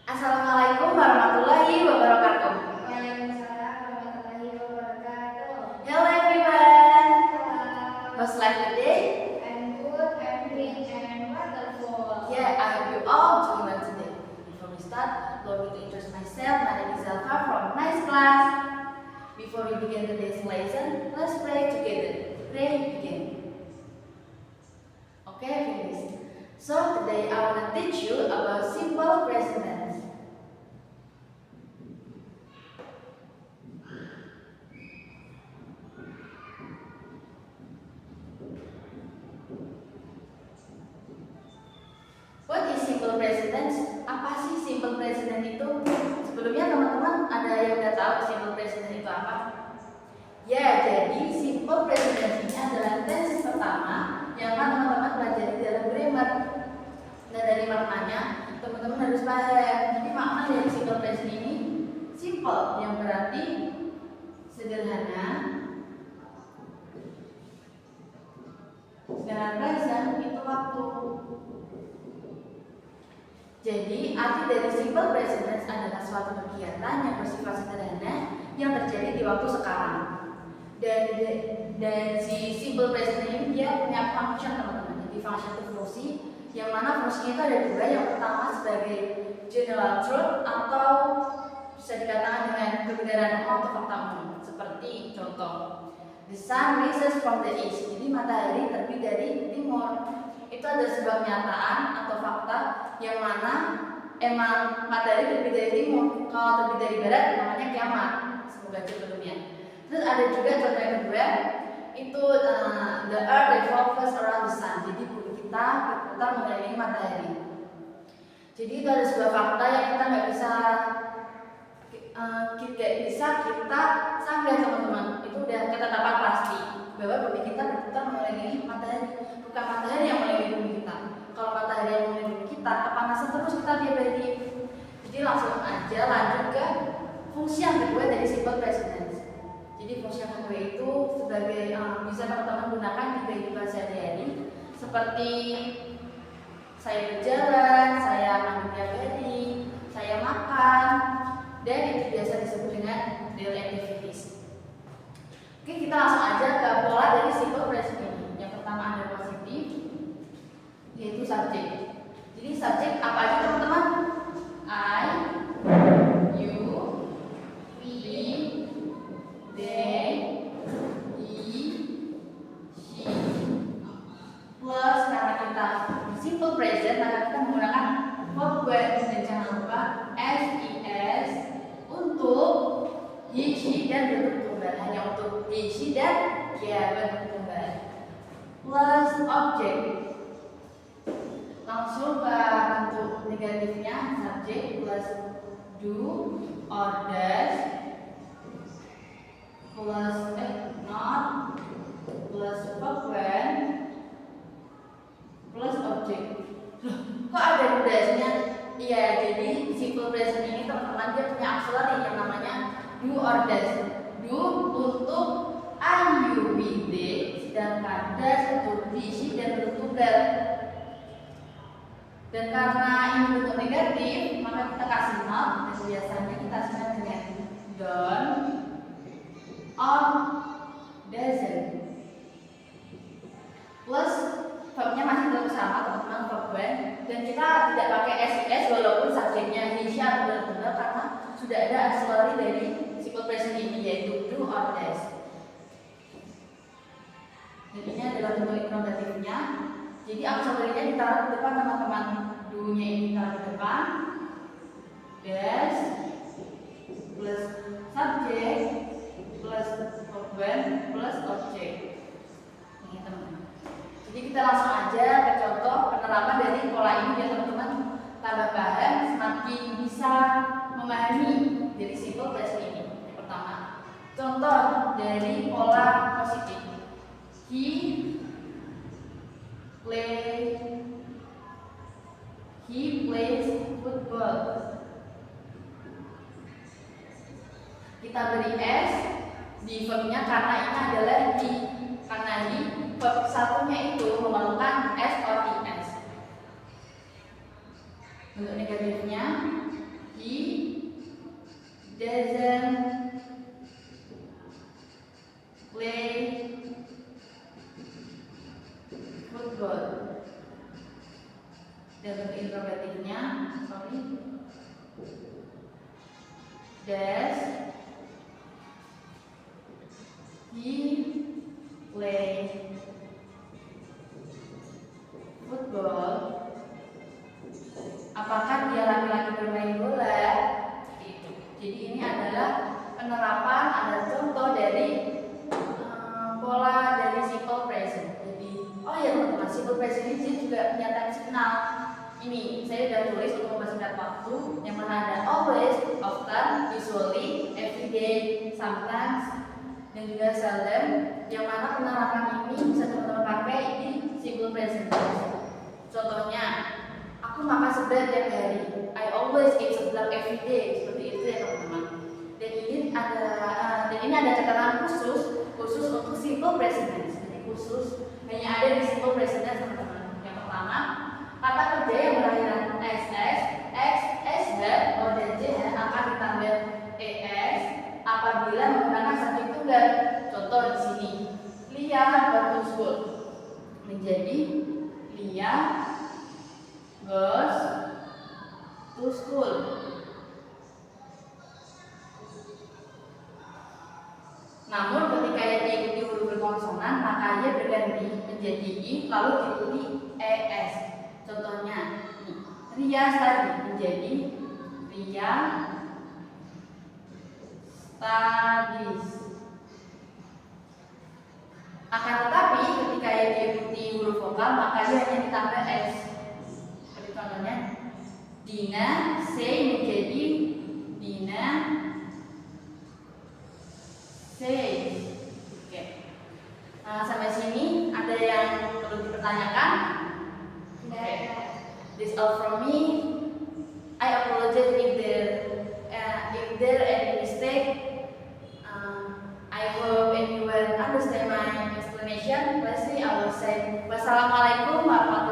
Assalamualaikum warahmatullahi wabarakatuh. Waalaikumsalam warahmatullahi wabarakatuh. Hello everyone. Hello. How's life today? I'm good, I'm green, and wonderful. Yeah, I hope you all doing well today. Before we start, allow me to introduce myself. My name is Zalfa from Nice Class. Before we begin today's lesson, let's pray together. Pray begin. Okay, finish. So today I want to teach you about simple present tense. What is simple present tense? Apa sih simple present tense itu? Sebelumnya teman-teman ada yang udah tahu simple present tense itu apa? Ya, jadi simple present tense ini adalah tense pertama yang akan teman-teman pelajari dalam grammar. Nah, dari maknanya teman-teman harus paham. Jadi makna dari simple present ini simple yang berarti sederhana. Sedangkan present itu waktu. Jadi, arti dari simple present tense adalah suatu kegiatan yang bersifat sederhana yang terjadi di waktu sekarang. Dan si simple present tense ini dia punya function teman-teman. Jadi function itu fungsi, yang mana fungsinya itu ada dua. Yang pertama sebagai general truth atau bisa dikatakan dengan kebenaran umum atau fakta umum. Seperti contoh, the sun rises from the east. Jadi matahari terbit dari timur. Itu ada sebuah kenyataan atau fakta yang mana emang matahari terbit dari timur. Kalau terbit dari barat namanya kiamat. Semoga sebelumnya. Terus ada juga contoh yang kedua, itu the earth revolves around the sun. Jadi bumi kita berputar mengelilingi matahari. Jadi itu ada sebuah fakta yang kita nggak bisa kita sanggah teman-teman. Itu udah ketetapan pasti bahwa bumi kita berputar mengelilingi matahari. Bukan matahari yang mengelilingi bumi kita. Kalau matahari yang mengelilingi bumi kita, kepanasan terus kita tiap hari. Jadi langsung aja lanjut ke fungsi yang kedua dari simple present tense. Jadi fungsi yang kedua itu sebagai bisa teman-teman gunakan di kehidupan sehari-hari, seperti saya berjalan, saya mandi tiap hari, saya makan, dan itu biasa disebut dengan daily activities. Oke, kita langsung aja ke pola dari simple present ini. Yang pertama ada positif, yaitu subjek. Jadi subjek apa aja teman-teman? I, you, we, they, he, she. Plus karena kita simple present, maka kita menggunakan verb dan jangan lupa SES untuk he, she, dan bentuk tunggal. Hanya untuk he, she, dan ya bentuk tunggal. Plus objek. Langsung ke bentuk negatifnya, subjek plus do or does plus not plus verb plus objek. Loh, kok ada dasnya? Iya, jadi simple present ini teman-teman dia punya auxiliary yang namanya do or does. Do untuk I, you, we, they, sedangkan does untuk he, she, dan bentuk tunggal. Dan karena ini bentuk negatif, maka kita kasih not, dan biasanya kita kasih dengan don't or doesn't. Plus verbnya masih tetap sama teman-teman, verb when, dan kita tidak pakai SES walaupun subjeknya he, she atau benar-benar karena sudah ada auxiliary dari simple present ini yaitu do or does. Jadi ini adalah bentuk interrogatifnya. Jadi auxiliary-nya ditaruh di depan teman-teman. Do-nya ini ditaruh di depan. Does plus subjek plus verb when plus object. Ini teman-teman. Jadi kita langsung aja ke contoh penerapan dari pola ini biar teman-teman tambah paham, semakin bisa memahami dari simple present ini. Yang pertama, contoh dari pola positif. He plays football. Kita beri S di verbnya karena ini adalah he. Karena di verb satunya itu memerlukan S or es. Bentuk negatifnya He doesn't play football. Dan bentuk interrogatifnya, sorry. Does he play football? Apakah dia laki-laki bermain bola? Gitu. Jadi ini adalah penerapan, ada contoh dari pola dari simple present. Jadi, oh ya teman-teman, simple present ini juga punya time signal. Ini saya sudah tulis untuk mempersingkat waktu, yang mana ada always, often, usually, every day, sometimes, dan juga seldom. Yang mana penerapan ini bisa teman-teman pakai di simple present. Contohnya, aku makan seblak tiap hari. I always eat seblak every day. Seperti itu ya teman-teman. Dan ini ada catatan khusus untuk simple present tense. Jadi khusus hanya ada di simple present tense teman-teman. Yang pertama, kata kerja yang berakhiran ss, x, sh, o dan j akan ditambah es apabila menggunakan subjek tunggal. Contoh di sini, Lia goes to school menjadi Lia goes to school. Namun ketika ia diikuti huruf berkonsonan, maka ia berganti menjadi i lalu diikuti es. Contohnya, Ria study menjadi Ria studies. Akan tetapi ketika ia diikuti huruf vokal, maka ia hanya ditambah s. Seperti contohnya, Dina say menjadi Dina says. Oke. Nah, sampai sini ada yang perlu dipertanyakan? Okay. This all from me. I apologize if there any mistake. I hope anyone understand my explanation. Lastly, I will say wassalamualaikum warahmatullahi wabarakatuh.